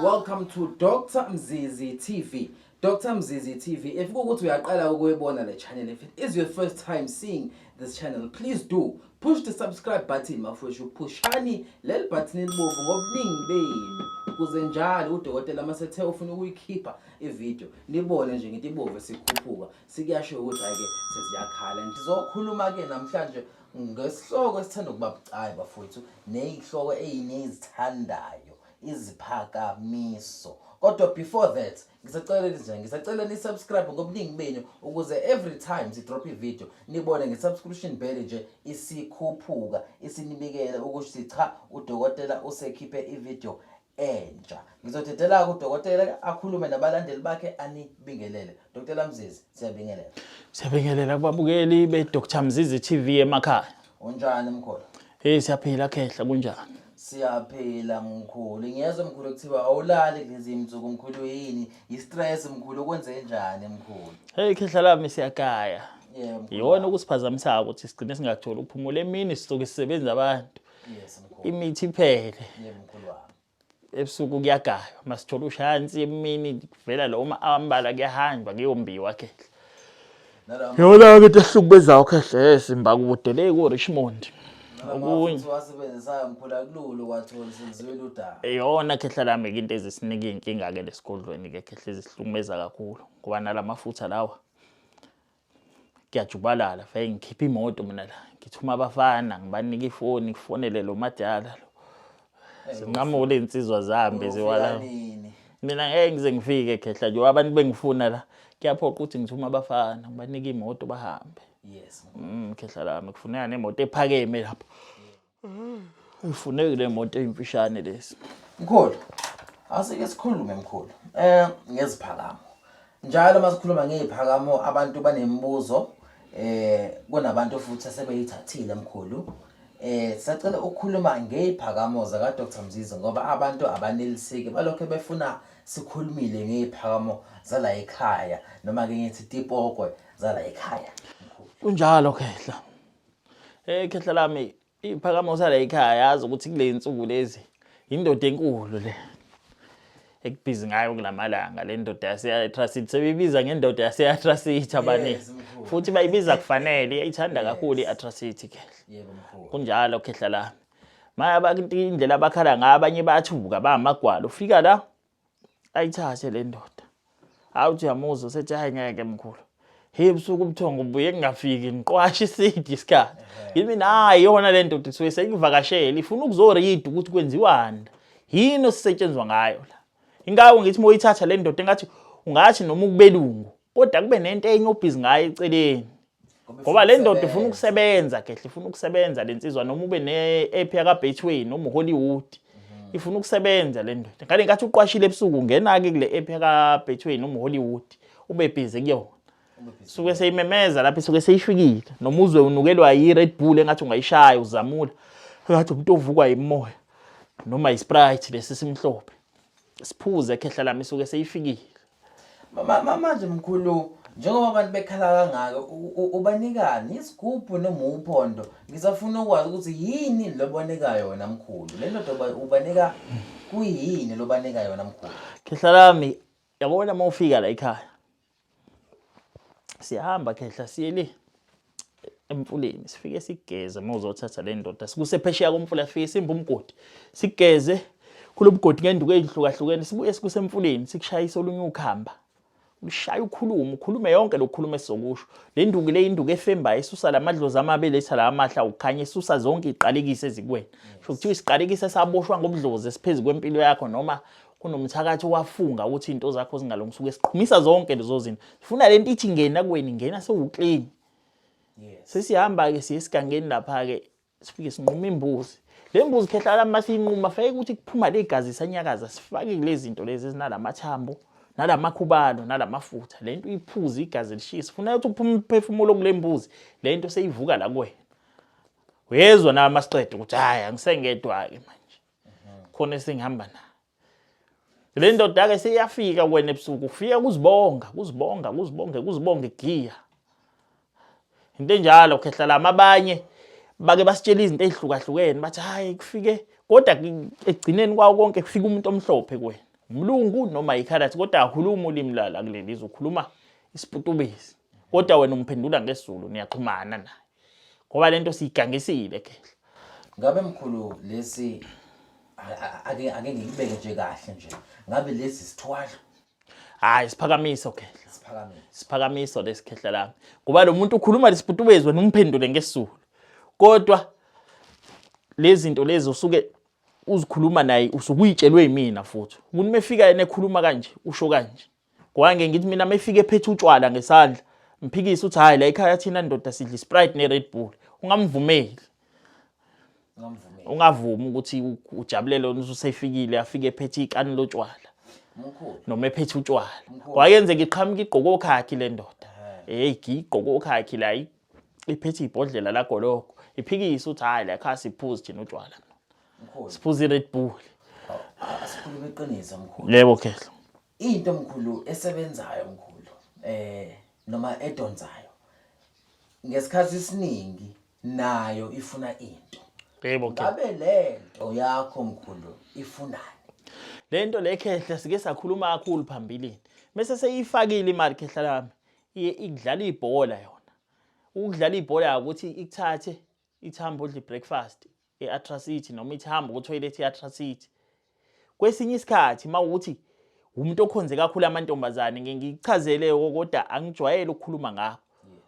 Welcome to Dr. Mzizi TV. Dr. Mzizi TV, if you go to your channel, if it is your first time seeing this channel, please do push the subscribe button. Mafushu pushani lel button ibovu ngobuningi benu ukuze njalo udokotela masethe ufuna ukuyikhipha ivideo nibone nje ngithi ibovu sikhuphuka sikuyasho ukuthi ayike sesiyakhala. Ndizokhuluma ke namhlanje ngesihloko esithanda ukuba bucayi bafowethu nezihloko eyinezithandayo iziphakamiso. Kodwa before that ngisacela ni subscribe ngobuningi benu ukuze every time si drop i-video nibone nge-subscription bell nje isikhuphuka isinibikela ukuthi cha udokotela usekhiphe i-video entsha. Ngizothetela udokotela akhulume nabalandeli bakhe anibingelele. Dr. Mzizi, siyabingelela. Siyabingelela kubabukeli be-Dr. Mzizi TV emakhaya. Unjani mkhulu? Hey siyaphila khehla kunjani? Siyaphila mkhulu. Ngiyezwa mkhulu kuthiwa awulali kulezi imzuku mkhulu yini? I-stress mkhulu kwenze njani mkhulu? Hey khehla lami siyakaya. Yebo. Yona ukusiphazamisa ukuthi sigcine singatholi ukuphumula emini sizoke sisebenza abantu. Yes mkhulu. Imithi iphele. Yebo mkhulu wami. Ebusuku kuyagaya. Masithola ushansi emini kuvela lo ambala kuyahanjwa kuyombiwa khehla. Yona ke tehlukubezayo khehla esimba kude le ku Richmond. Okunye wasebenzisayo mkhulu akululo kwathola senziwe ludaba. Yona khehla lami into ezisinika inkinga ke lesigodlweni ke khehla ezihlukumeza kakhulu ngoba nalamafutha lawa kuyajubalala vele ngikhipha imoto mina la ngithuma abafana ngibanika ifoni ngifonele lo madala lo sinqamule insizwa zambe ziwala mina ngeke ngize ngifike khehla nje abantu bengifuna la kuyaphoqa ukuthi ngithuma abafana ngibanika imoto bahambe. Yes. Khehla lami kufuneka nemoto ephakeme lapho. Ufuneka le moto emfishane lesi. Mkhulu, asike sikhulume mkhulu. Ngeziphakamo. Njalo masikhuluma ngeziphakamo abantu banembuzo kunabantu futhi asebeyithathile mkhulu. Sicela ukukhuluma ngeziphakamo zaka Dr. Mzizi ngoba abantu abaneliseke balokho befuna sikhulumile ngeziphakamo zala ekhaya noma ke ngithi tipokwe zala ekhaya. Kunjalo khehla. Khehla lami iphakamo sala ekhaya yazi ukuthi kule insuku lezi indoda enkulu le ekubhizi ngayo kulamalanga le ndoda yaseyatrust sebebiza ngendoda yaseyatrust abaningi futhi bayibiza kufanele iyithanda kakhulu iatrust khehla. Yebo mkhulu. Kunjalo khehla lami. Maya bakinti indlela abakhala ngabanye bayathuka bamagwalo ufika la ayithathe le ndoda. Awuthi yamuzo sethi hayi ngeke mkhulu. Hey busuku ubuthongo ubuye ngingafiki ngiqwasha isidi isikhathi. Yimi hayi yona le ndoda isuke sengivakashela ifuna ukuzoread ukuthi kwenziwani. Yini osisetshenzwa ngayo la. Ingawo ngithi moyithatha le ndoda engathi ungathi noma ukubelungu kodwa kube nento enye obhizi ngayo eceleni. Ngoba le ndoda ifuna ukusebenza khehla ifuna ukusebenza lensizwa noma ube ne-app yaka Betway noma Hollywood. Ifuna ukusebenza le ndoda. Ngale ngathi uqwashile ebusuku ngena ke kule app yaka Betway noma Hollywood ube busy kuyona. Suke seyimemeza lapha isuke seyifikile noma uzwe unukelwa yi-Red Bull engathi ungayishaya uzamula ngathi umuntu ovukwa yimoya noma yi-Sprite lesi simhlophe siphuze khehla lami isuke seyifikile. Manje mkhulu njengoba abantu bekhala kangaka ubanikani isigubhu noma uphondo ngisafuna ukwazi ukuthi yini loboneka yona mkhulu le ndoda ubanika kuyini lobanika yona mkhulu. Khehla lami yabona mawufika la ekhaya siyahamba khehla siyele emfuleni sifike sigeze mawuzothatha le ndoda sikuse phesheya komfula sifike simba umgodi sigeze kulobugodi ngenduku ezihlukahlukene sibuye sikuse emfuleni sikushayisa olunye ukhamba ushaya ukhulume yonke lokukhuluma esizokusho le nduku le induku efemba isusa lamadlozi amabele ethala amahla ukukhanya isusa zonke iqalekise ezikwena sho kuthiwa isiqalekise saboshwa ngobudlozi esiphezulu kwempilo yakho noma kunomthakathi wafunga ukuthi into zakho zingalungisuke siqhumisa zonke lezo zinto sifuna lento ithi ngena kuweni ngena sewuclean. Yes. Sesihamba ke siye esigangeni lapha ke sifike sinquma imbuzi le mbuzi khehla lami masinquma fake ukuthi kuphuma legazi sanyakaza sifake kulezi zinto lezi ezinalamathambo nalamakhubalo nalamafutha lento iphuza igazi lishisa sifuna ukuthi uphume umphefumulo kule mbuzi lento seyivuka la kuwena uyezwa na amasiqede ukuthi hayi angisengedwa ke manje khona sengihamba naye le ndoda ke seyafika wena ebusuku ufika kuzibonge giya into enjalo khehla lama abanye bake basitshela izinto ezihlukahlukene bathi hayi kufike kodwa egcineni kwawo konke kufika umuntu omhlophe kuwena umlungu noma ikhalathi kodwa akhuluma ulimi lala kuleli uzokhuluma isiputubisi kodwa wena umphendula ngesizulu niyaxhumana naye ngoba lento siyigangisile khehla ngabe mkhulu lesi ake ngikubeke nje kahle nje ngabe lesi sithwalo hayi siphakamiso khehla siphakamiso lesikhehla lami ngoba lo muntu ukhuluma lesiputubezi wena umphendule ngesizulu kodwa lezi zinto lezi usuke uzikhuluma naye usukuyitshelwe yimina futhi ukuthi mefika yena ekhuluma kanje usho kanje kwange ngithi mina mefika ephethe utshwala ngesandla mphikisa uthi hayi la ekhaya thina ndoda sidla Sprite ne Red Bull ungamvumeli ungavumi ukuthi ujabulele usefikile afike ephethe ikani lotshwala noma ephethe utshwala kwayenze ngiqhamuka igqoko khakhi le ndoda igqoko khakhi la iphethe ibhodlela la goloko iphikisa uthi hayi la ekhaya siphuza thina utshwala siphuza iRed Bull asikhulume iqiniso mkhulu yebo khehla into mkhulu esebenzayo mkhulu noma edonzayo ngesikhathi esiningi nayo ifuna into yebo khehla ngabe lento yakho mkhulu ifunani lento lekhehla sike sakhuluma kakhulu phambilini bese seyifakile imali khehla lami ikudlala ibhola yona ukudlala ibhola ukuthi ikuthathe ithamba udle breakfast eAtracity noma ithamba ku toilet eAtracity kwesinye isikhathi mawukuthi umuntu okhonze kakhulu amantombazane ngiyichazele kodwa angijwayele ukukhuluma ngakho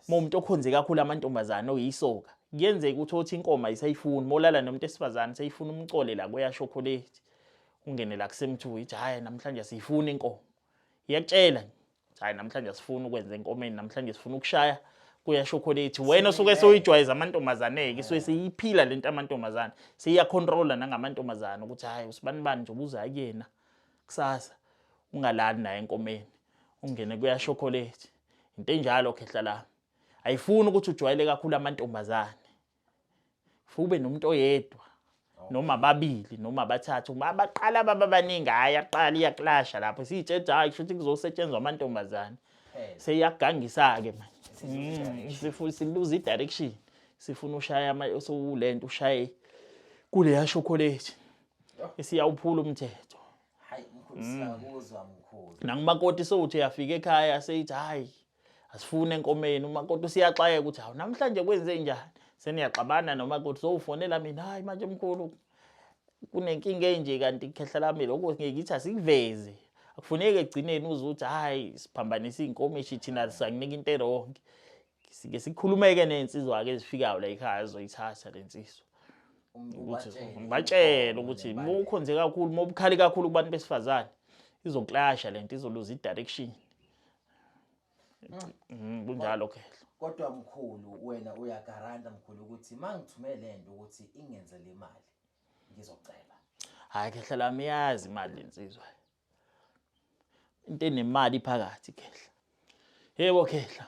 umuntu okhonze kakhulu amantombazane oyisoka kuyenzeka ukuthi othi inkoma isayifuna molala nomuntu esifazane sayifuna umcole la kweya chocolate ungene la kusemthu ithi hayi namhlanje sifuna inkomo iyakutshela hayi namhlanje sifuna ukwenza inkomeni namhlanje sifuna ukushaya kuya chocolate wena osuke soyijwayeza amantombazane ke isuke seyiphila lento amantombazane seyiya controller nangamantombazane ukuthi hayi usibani bani nje ubuza kuyena kusasa ungalali naye enkomeni ungene kuya chocolate into enjalo khehla la ayifuni ukuthi ujwayele kakhulu amantombazane ufube nomuntu oyedwa noma ababili noma abathathu abaqala babaningi hayi aqala iyaklasha lapho siyitshela hayi kusho ukuthi kuzosetshenzwa amantombazane seyagangisa ke manje sifuna siluze idirection sifuna ushaya sowulento ushaye kule ya chocolate esiyawuphula umthetho hayi mkhulu siyakuzwa mkhulu nangumakoti sothi yafika ekhaya seyithi hayi asifune enkomeni umakoti usiyaxaya ukuthi hawu namhlanje kwenze njani seniyaxabana nomakoti sofonela mina hayi manje mkhulu kunenkinga enje kanti khehla lami lokho ngiyithi asikuveze akufuneki egcineni uzuthi hayi siphambanisa inkomishi thina sanginika into eronke sike sikhulumeke nensizwa ke ezifikayo la ekhaya ezoyithatha lensizwa ukuthi ngibatshela ukuthi mukhonze kakhulu mobukhali kakhulu kubantu besifazane izoklasha lento izoluza idirection kunjalo khehla kodwa mkhulu wena uyagaranta mkhulu ukuthi mangithumele lento ukuthi ingenze le mali ngizocela hayi khehla lami yazi imali lensizwa into enemali phakathi khehla yebo khehla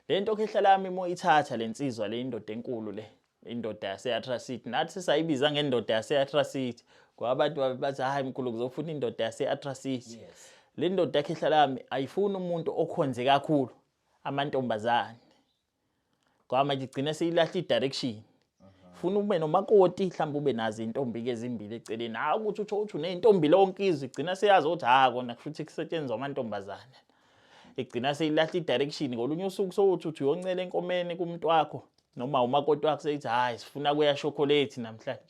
lento khehla lami moyithatha lensizwa le indoda enkulu le indoda yaseAtracity nathi sisayibiza ngendoda yaseAtracity ngoba abantu bathi hayi mkhulu kuzofuna indoda yaseAtracity le ndoda khehla lami ayifuni umuntu okhonze kakhulu amantombazane ngoba manje igcina seyilahla idirection ufuna ube nomakoti mhlawumbe ube nazo intombi ke ezimbili eceleni hayi ukuthi uthi uneintombi lonke izwe igcina seyazi ukuthi kona futhi kusetshenzwa amantombazane igcina seyilahla idirection ngolunye usuku sokuthi uyoncela enkomeni kumuntu wakho noma umakoti wakho seyithi hayi sifuna kuya chocolate namhlanje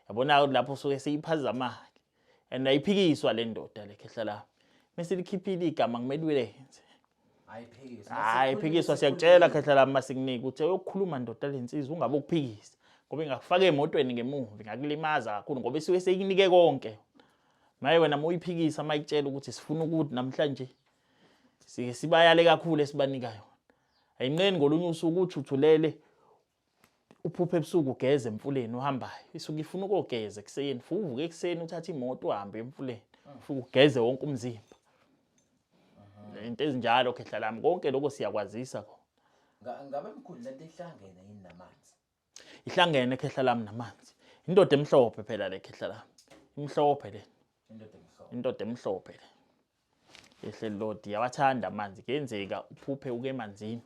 yabona lapho soke seyiphazama and ayiphikiswa le ndoda le khehla la bese likhiphile igama kumele ulenze ayiphikiswa siyakutshela khehla la masikunika uthi uyokukhuluma ndoda lensizwa ungabe ukuphikisa ngoba ingakufaka emotweni ngemuva ngakulimaza kakhulu ngoba isuke seyikunike konke maye wena moyiphikisa mayikutshela ukuthi sifuna ukuthi namhlanje sike sibayale kakhulu esibanika yona ayinqeni ngolunye usuku uthi uthulele uphuphe ebusuku ugeze emfuleni uhambayo isuke ifuna ukogeza ekseni uvuke ekseni uthatha imoto uhambe emfuleni ufike ugeze wonke umzimba into ezinjalo khehla lami konke lokho siyakwazisa khona Ngabe mkhulu lento ihlangene yini namanzi? Ihlangene khehla lami namanzi. Indoda emhlophe phela le khehla lami. Imhlophe le. Indoda emhlophe le. Ehleli lodi yawathanda amanzi. Kuyenzeka uphuphe uke emanzini.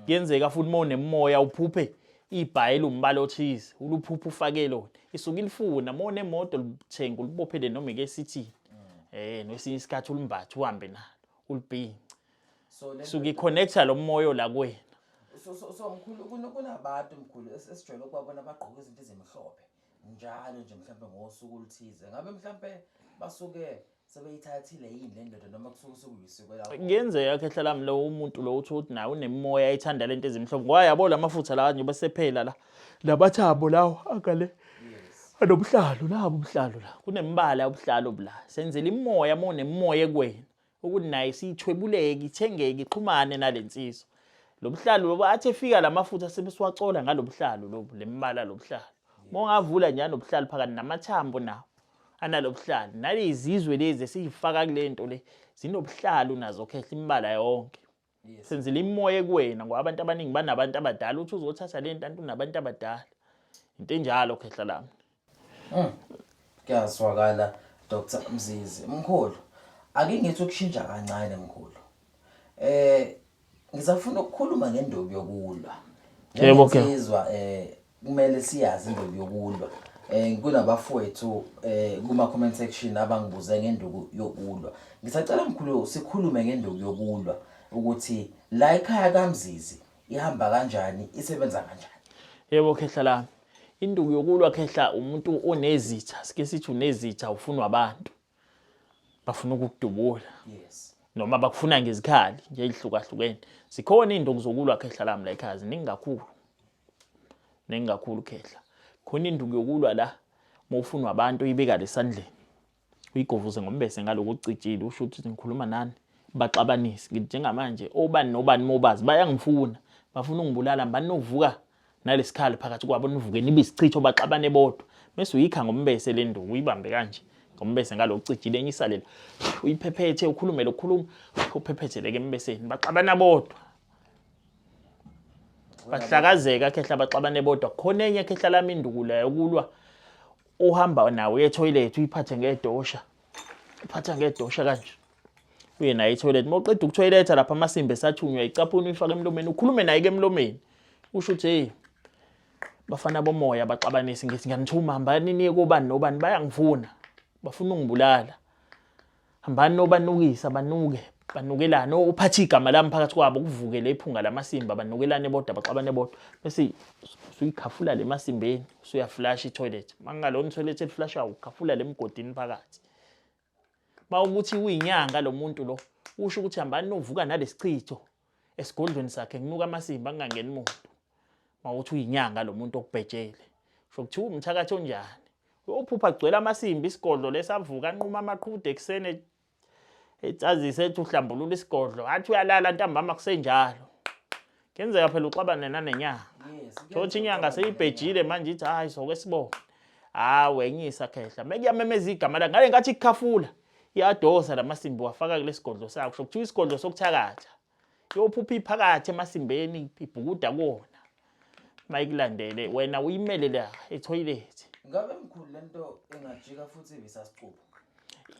Kuyenzeka futhi monemoya uphuphe ibhayela umbala othize. Uluphuphe ufake lona. Isuka ilifuna monemoto lithenga ulibophele noma ike sithini. Nesinye isikhathi ulimbathe uhambe nalo. Ulibhinci. Suka iconnecta lo moyo la kuwena. So mkhulu kunabantu mkhulu esijwayele ukubabona abagqoka izinto ezimhlophe njalo nje mhlambe ngosuku oluthize. Ngabe mhlambe basuke sebeyithathile yini le ndoda noma kusuke sekuyisiko lapho? Kuyenzeka khehla lami lo umuntu lo uthi nawe unemoya ayithanda lento ezimhlophe. Ngoba yabo lamafutha la kanje besephela la. Labathabo lawo akale. Anobuhlalo labo ubuhlalo la. Kunembala yobuhlalo bla. Senzela imoya monemoya kuwena. Ukuthi naye sithwebuleke ithengeke ixhumane nalensizwa. Lobuhlalo lobo athi efika lamafutha sebesiwacola ngalobuhlalo lobu lembala lobuhlalo. Mongavula njalo lobuhlalo phakathi namathambo nawo analobuhlalo. Nalezizwe lezi esifaka kulento le zinobuhlalo nazo khehla imbala yonke. Senzela imoya kuwena ngoba abantu abaningi banabantu abadala uthi uzothatha lento antu nabantu abadala. Into enjalo khehla lami. Kuyazwakala Dr. Mzizi. Mkhulu ake ngithi ukushintsha kancane mkhulu. Ngizafuna ukukhuluma ngendobi yokulwa. Yebo ke. Ngizizwa kumele siyazi indobi yokulwa. Kunabafowethu kuma comment section abangibuza ngendobi yokulwa. Ngisacela mkhulu sikhulume ngendobi yokulwa ukuthi la ekhaya kaMzizi ihamba kanjani, isebenza kanjani. Yebo khehla lami. Induku yokulwa khehla umuntu onezitha, sike sithi unezitha ufunwa abantu. Bafuna ukukudubula. Yes. Noma bakufuna ngezikhali nje ezihlukahlukene. Sikhona induku zokulwa khehla lami la ekhaya ziningi kakhulu. Ningi kakhulu khehla. Khona induku yokulwa la mawufunwa abantu uyibeka lesandleni. Uyigovuze ngombese ngaloko ucijile usho ukuthi ngikhuluma nani baxabanise. Ngithi njengamanje obani nobani mobazi bayangifuna. Bafuna ungibulala mbani novuka nalesikhali phakathi kwabo nivuke nibe isichitho baxabane bodwa. Bese uyikha ngombese le nduku uyibambe kanje. Ngombese ngalokucijile enyisalela. Uyiphephethe ukhulume lokukhuluma uphephethele ke embeseni baxabana bodwa. Bahlakazeka khehla baxabane bodwa. Khona enye khehla lami induku la yokulwa uhamba nawe etoilet uyiphathe ngedosha. Uphatha ngedosha kanje. Uye naye etoilet mawuqeda ukutoiletha lapha amasimbe esathunywa icaphuno uyifaka emlomeni ukhulume naye ke emlomeni. Usho uthi hey bafana bomoya baxabanise ngithi ngiyanithuma hambani niye kobani nobani bayangifuna. Bafuna ungibulala. Hambani nobanukisa banukelana uphathi igama lami phakathi kwabo kuvuke lephunga lamasimba banukelane bodwa baxabane bodwa. Bese uyikhafula le masimbeni usuyaflash itoilet. Mangalona itoilet eliflasha ukhafula lemgodini phakathi. Mawukuthi uyinyanga lo muntu lo usho ukuthi hambani novuka nalesichitho esigodlweni sakhe nginuka amasimba angangeni umuntu. Mawuthi uyinyanga lo muntu okubhejele. Sho kuthi umthakathi onjani. Uphupha agcwele amasimbi isigodlo lesavuka anquma amaqhude eksene etsazise ethi uhlambulula isigodlo athi uyalala ntambama kusenjalo. Kenzeka phela uxabane nanenyanga. Thothi inyanga seyibhejile manje ithi hayi sokwesibona. Wenyisa khehla. Mekuyamemeza igama la ngale ngathi ikhafula. Iyadosa lamasimbi wafaka kulesigodlo sakho. Sho kuthi isigodlo sokuthakatha. Yophupha iphakathi emasimbeni ibhukuda kuona. Mayikulandele wena uyimele la etoilet. Ngabe mkhulu lento engajika futhi ibisasixuba.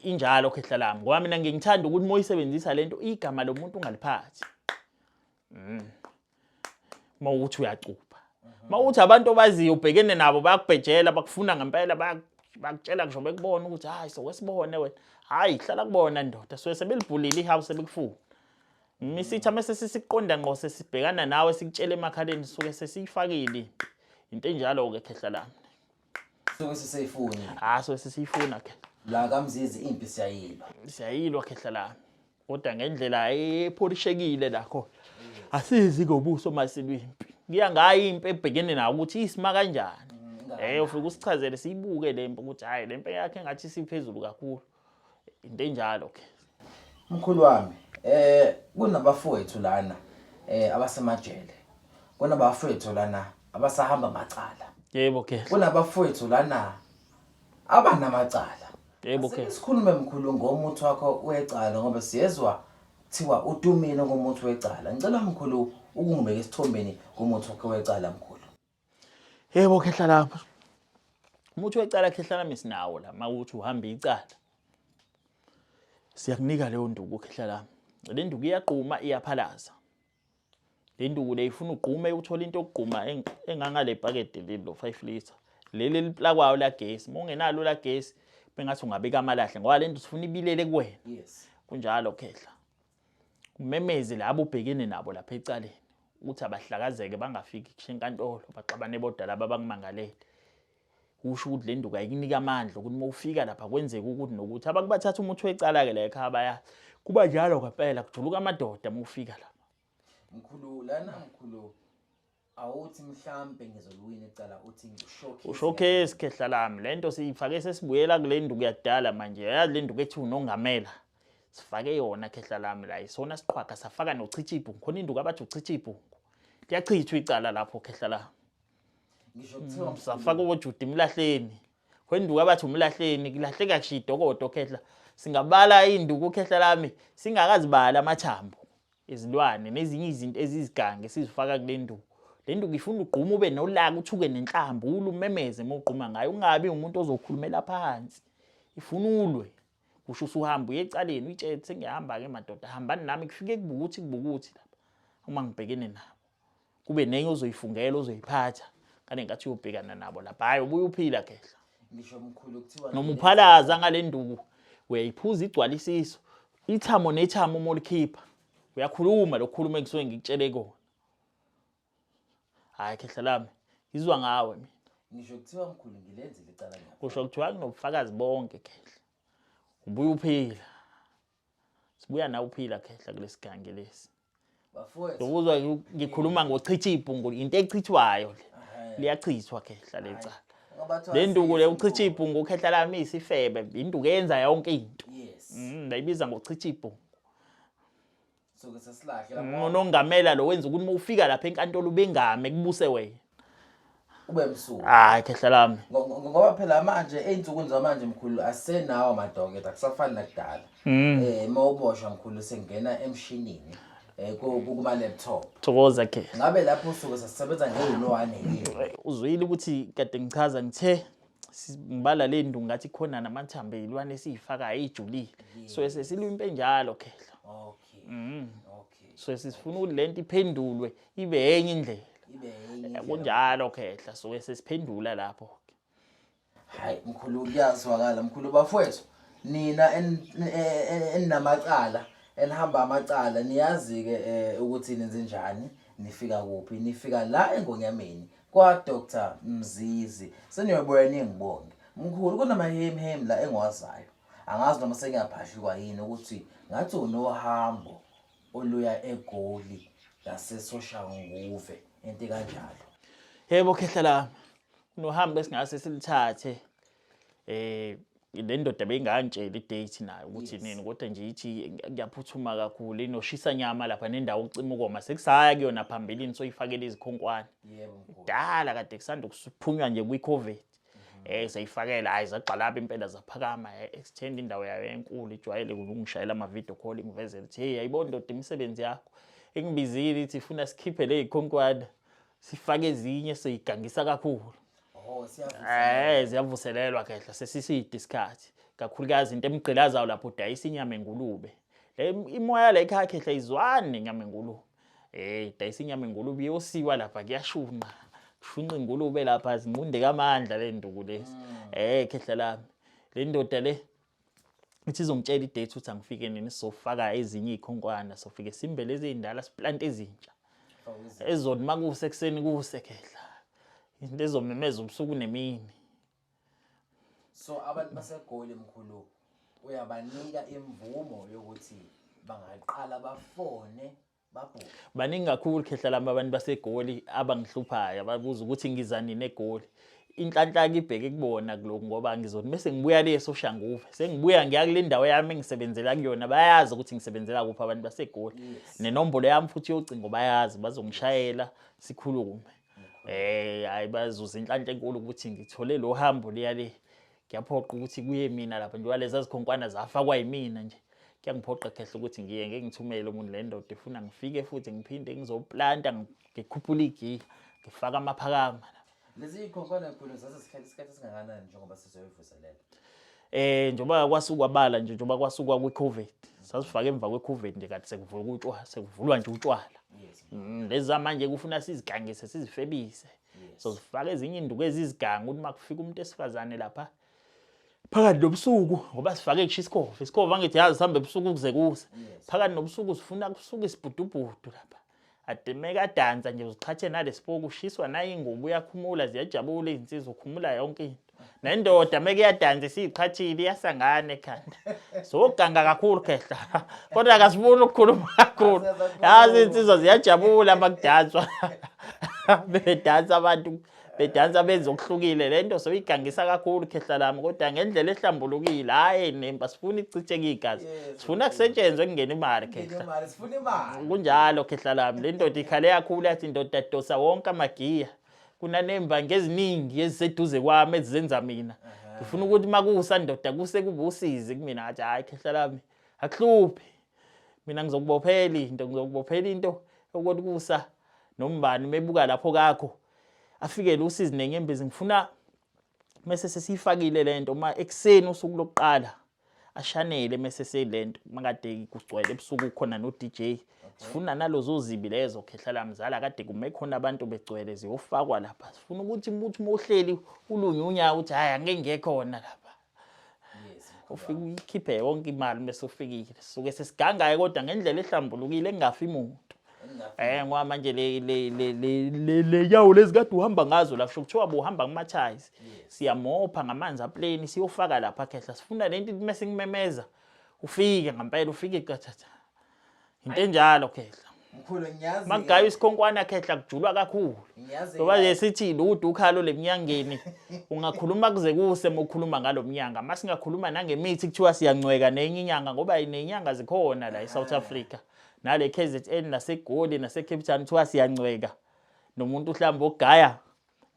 Injalo khehla lami ngoba mina ngingithanda ukuthi moyisebenzisa lento igama lomuntu ungaliphathi. Mawuthi uyacuba. Mawuthi abantu baziyo ubhekene nabo bayakubhejela bakufuna ngempela bakutshela ngisho bekubona ukuthi hayi sokwesibone wena. Hayi hlala kubona ndoda sebelibhulile ihouse sebekufuna. Misitha mase sisiqonda ngqo sesibhekana nawe sikutshela emakhaleni suke sesifakile. Into enjalo ke khehla lami. Suke siseyifuni. Suke sesifuna ke. La kaMzizi impi siyayilwa. Siyayilwa khehla lami. Kodwa ngendlela epholishekile la khona. Asizi ngobuso masilwimpi. Kuya ngayo impi ebhekene nayo ukuthi isima kanjani. Ufika usichazele siyibuke lempi ukuthi hayi lempi yakhe engathi siphezulu kakhulu. Into enjalo ke. Mkhulu wami kunabafowethu lana abasemajele. Kunabafowethu lana abasahamba macala. Yebo ke. Kunabafowethu lana abanamacala. Yebo ke. Sikhulume mkhulu ngomuthi wakho wecala ngoba siyezwa kuthiwa uDumile ngomuthi wecala. Ngicela mkhulu ukungibeka esithombeni ngomuthi wakhe wecala mkhulu. Yebo khehla lapha. Umuthi wecala khehla lami sinawo la mawuthi uhamba icala. Siyakunika leyo nduku khehla lami. Le nduku iyaqhuma iyaphalaza. Le nduku le ifuna ugqume uthola into yokugquma engangale bhakede leli lo 5 liter. Leli liplakwayo la gesi. Mongenalo la gesi bengathi ungabeka amalahle ngoba le nto sifuna ibilele kuwena. Yes. Kunjalo khehla. Umemeze labo ubhekene nabo lapha ecaleni uthi abahlakazeke bangafiki kusho enkantolo baxabane bodwa laba abangimangalele. Usho ukuthi le nduku ayikunika amandla ukuthi mawufika lapha kwenzeka ukuthi nokuthi abakubathatha umuthi wecala ke la ekhaya baya kuba njalo kwaphela kujuluka amadoda mawufika lapha. Mkhulu lana mkhulu awuthi mhlambe ngizoluwina ecala uthi ngishokhe. Ushowcase khehla lami lento siyifake sesibuyela kule nduku yakudala manje yazi le nduku ethi unongamela. Sifake yona khehla lami la isona siqhwaga safaka noChitshibhu khona induku abathi uChitshibhu. Liyachithwa icala lapho khehla la. Ngisho kuthiwa Safaka uJude Mlahleni. Kwenduku abathi umlahleni kilahleka kushidokodo khehla. Singabala induku khehla lami singakazibala amathambo. Izilwane nezinye izinto ezizigange sizifaka kule nduku. Le nduku ifuna ugquma ube nolaka uthuke nenhlambu ulumemeze mawugquma ngayo ungabi umuntu ozokhulumela phansi. Ifuna ulwe. Kusho usuhamba uyecaleni uyitshela sengiyahamba ke madoda hambani nami kufike kubukuthi lapha uma ngibhekene nabo kube nenye ozoyifungela ozoyiphatha kane ngathi uyobhekana nabo lapha hayi ubuye uphila khehla. Ngisho mkhulu kuthiwa Noma uphalaza ngale nduku uyayiphuza igcwalisiso ithamo nethamo uma ulikhipha uyakhuluma lokukhuluma engisuke ngikutshele kona. Hayi khehla lami izwa ngawe mina. Ngisho kuthiwa mkhulu ngilenzile icala ngapha. Kusho kuthiwa kunobufakazi bonke khehla. Ubuye uphila. Sibuya nawe uphila khehla kulesigange lesi. Bafowethu. Ukuzwa ngikhuluma ngoChitshibhu into echithwayo le. Liyachithwa khehla lecala. Le nduku le uChitshibhu ngokhehla lami isifebe induku yenza yonke into. Yes. Bayibiza ngoChitshibhu. So ke sesilahle lapho. Unongamela lo wenza ukuthi mawufika lapha enkantolo ubengame kubuse wena. Ube msuku. Hayi khehla lami. Ngoba phela manje einsukwini zamanje mkhulu asenawo amadoketa akusafani nakudala. Mawuboshwa mkhulu sengena emshinini kuma laptop. Thokoza ke. Ngabe lapho usuke sisebenza ngezilwane yini? Uzwile ukuthi kade ngichaza ngithe ngibala le nduku ngathi khona namathambo ezilwane esifaka ejulile. So sesilwimpe njalo khehla. Okay. Okay. So sifuna ukuthi lento iphendulwe ibe enye indlela. Kunjalo khehla so sesiphendula lapho. Hayi mkhulu kuyazwakala mkhulu bafowethu nina enamacala enihamba amacala niyazi ke ukuthi nenze njani nifika kuphi nifika la eNgonyameni kwa Dr Mzizi seniyobuya ningibonge mkhulu kunamahemhem la engwazayo angazi noma sengiyaphashikwa yini ukuthi ngathi unohambo oluya eGoli laseSoshanguve into kanjalo. Yebo khehla lami unohambo esingase silithathe le ndoda bengangitshela idate nayo ukuthi nini kodwa nje ithi ngiyaphuthuma kakhulu inoshisa nyama lapha nendawo ucima ukoma sekusaya kuyona phambilini soyifakela izikhonkwane. Yebo mkhulu. Dala kade kusanda ukuphunywa nje kwiCovid. Sayifakela hayi zaqalapha impela zaphakama extend indawo yayo enkulu ijwayele ukungishayela ama video call ngivezela ukuthi hey ayibona ndoda imisebenzi yakho engibizile ithi ifuna sikhiphe le ikhonkwane sifake ezinye seyigangisa kakhulu. Oh siyavuselelwa. Ziyavuselelwa khehla sesiside isikhathi kakhulukazi into emgqilazayo lapho udayisa inyama engulube. Le imoya la ekhaya khehla izwani nenyama engulube. Dayisa inyama engulube iyosiwa lapha kuyashunqa. Kushunqa ingulube lapha zinqunde kamandla le nduku lesi. Khehla lami. Le ndoda le ithi izongitshela idate ukuthi angifike nini sizofaka ezinye ikhonkwana sofike simbele ezindala siplant ezintsha. Ezona makuse ekseni kuse khehla. Into ezomemeza ubusuku nemini. So abantu baseGoli mkhulu uyabanika imvumo yokuthi bangaqala bafone babhuke. Baningi kakhulu khehla lami abantu baseGoli abangihluphayo ababuza ukuthi ngizani neGoli. Inhlanhla ibheke kubona kuloko ngoba ngizothi bese ngibuya le eSoshanguve sengibuya ngiya kule ndawo yami engisebenzela kuyona bayazi ukuthi ngisebenzela kuphi abantu baseGoli nenombolo yami futhi yocingo bayazi bazongishayela sikhulume. Hayi bazuza inhlanhla enkulu ukuthi ngithole lo hambo liya le ngiyaphoqa ukuthi kuye mina lapha nje walezi zikhonkwana zafakwa yimina nje kuyangiphoqa khehla ukuthi ngike ngithumele umuntu le ndoda ifuna ngifike futhi ngiphinde ngizoplanta ngikhuphula igiya ngifaka amaphakama. Lezi ikhonkwane enkulu isikhathi singakanani njengoba sizoyivuselela? Njengoba kwasukwabala nje njengoba kwasukwa kwi-COVID. Sasifaka emva kwe-COVID nje kade sekuvulwa nje utshwala. Lezi zamanje kufuna sizigangise sizifebise. So sifaka ezinye induku eziziganga ukuthi makufika umuntu esifazane lapha phakathi nobusuku ngoba sifake kushisikhofe. Isikhofe angithi yazi sihambe ebusuku kuze kuse. Phakathi nobusuku sifuna kusuka isibhudubudu lapha. Ademeka danza nje uziqhathe nalesipoku ushiswa nayo ingubo uyakhumula ziyajabula izinsizwa ukhumula yonke into. Nendoda meke yadanza siyiqhathile iyasangana ekhanda. So ganga kakhulu khehla. Kodwa akasifuni ukukhuluma kakhulu. Yazi insizwa ziyajabula makudanswa. Bedansa abantu bedansa benza okuhlukile lento soyigangisa kakhulu khehla lami kodwa ngendlela ehlambulukile hayi nemba sifuna icitheke igazi. Sifuna kusetshenzwe kungena imali khehla. Sifuna imali. Kunjalo khehla lami le ndoda ikhale kakhulu yathi indoda dosa wonke amagiya. Kunanemba ngeziningi eziseduze kwami ezizenza mina. Ngifuna ukuthi makusa ndoda kuse kube usizi kumina athi hayi khehla lami akuhluphi. Mina ngizokubophela into ukuthi kusa nombani mebuka lapho kakho afikele usizi nenyembezi ngifuna mase sesifakile lento uma ekseni usuku lokuqala ashanele mase selento makade kugcwele ebusuku khona no DJ sifuna nalozo zibi lezo khehla lamzala kade kume khona abantu begcwele ziyofakwa lapha sifuna ukuthi umuntu mohleli ulunyunya uthi hayi angeke ngekhona lapha ufike uyikhiphe yonke imali mase ufikile suke sesigangaye kodwa ngendlela ehlambulukile engafi umuntu. Ngoba manje le yawo lezi kade uhamba ngazo la kusho kuthiwa uhamba ngamathayisi siyamopha ngamanzi aplane siyofaka lapha khehla sifuna lento mase ngimemeza ufike ngempela ufike qathatha into enjalo khehla mkhulu ngiyazi magayi isikhonkwana khehla kujulwa kakhulu ngoba nje sithi ludu ukhalo leminyangeni ungakhuluma kuze kuse mokhuluma ngalomnyanga masingakhuluma nangemithi kuthiwa siyancweka nenye inyanga ngoba inenyanga zikhona la eSouth Africa. Nale KZN naseGoli naseCape Town kuthiwa siyancweka nomuntu uhlamba ogaya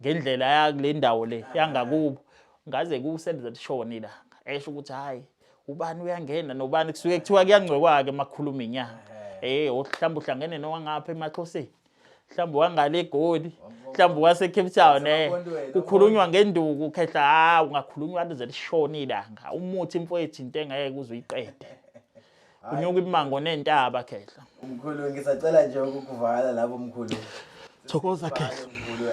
ngendlela yakule ndawo le yangakubo ngaze kusenze lishoni la esho ukuthi hayi ubani uyangena nobani kusuke kuthiwa kuyancwekwa ke makhuluma inyanga uhlamba uhlangene nowangapha eMaxhoseni mhlamba wangale eGoli mhlamba waseCape Town kukhulunywa ngenduku khehla ungakhulunywa lize lishoni ilanga umuthi imfowethu into engeke uzuyiqede kunyuka imango nentaba khehla. Mkhulu ngisacela nje ukukuvala lapho mkhulu. Thokoza khehla. Mkhulu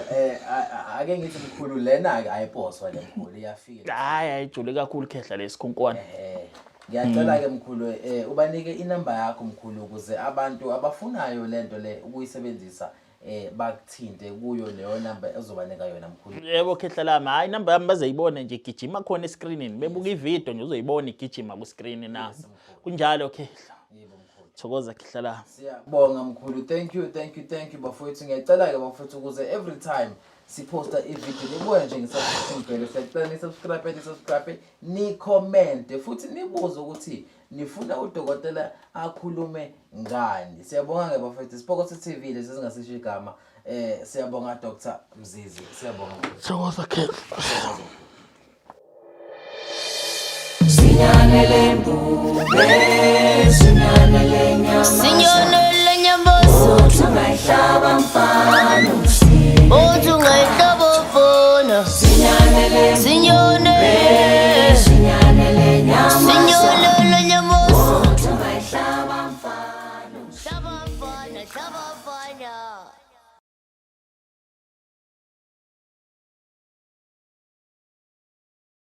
ake ngithi mkhulu lena ayiposwa le mkhulu iyafika. Hayi ayijule kakhulu khehla lesikhonkwane. Ngiyacela ke mkhulu ubanike inamba yakho mkhulu ukuze abantu abafunayo lento le ukuyisebenzisa bakuthinte kuyo leyo number ezobanika yona mkhulu. Yebo khehla lami hayi inamba yami bazayibona nje igijima khona escreenini bebuka ivideo nje uzoyibona igijima ku screen nami. Kunjalo khehla. Yebo mkhulu. Thokoza khehla lami. Siyabonga mkhulu. Thank you bafowethu ngiyacela ke bafowethu ukuze every time siposta ivideo nibuye nje ngisabhele siyacela ni-subscribe ni comment futhi nibuze ukuthi nifuna udokotela akhulume ngani. Siyabonga ke bafowethu Sipokotho TV lesi singasisho igama siyabonga Dr. Mzizi siyabonga. Thokoza khehla. Sinyane le nyamboso tungayihlaba mfana tungayihlaba mfana sinyane le nyamboso tungayihlaba mfana hlaba mfana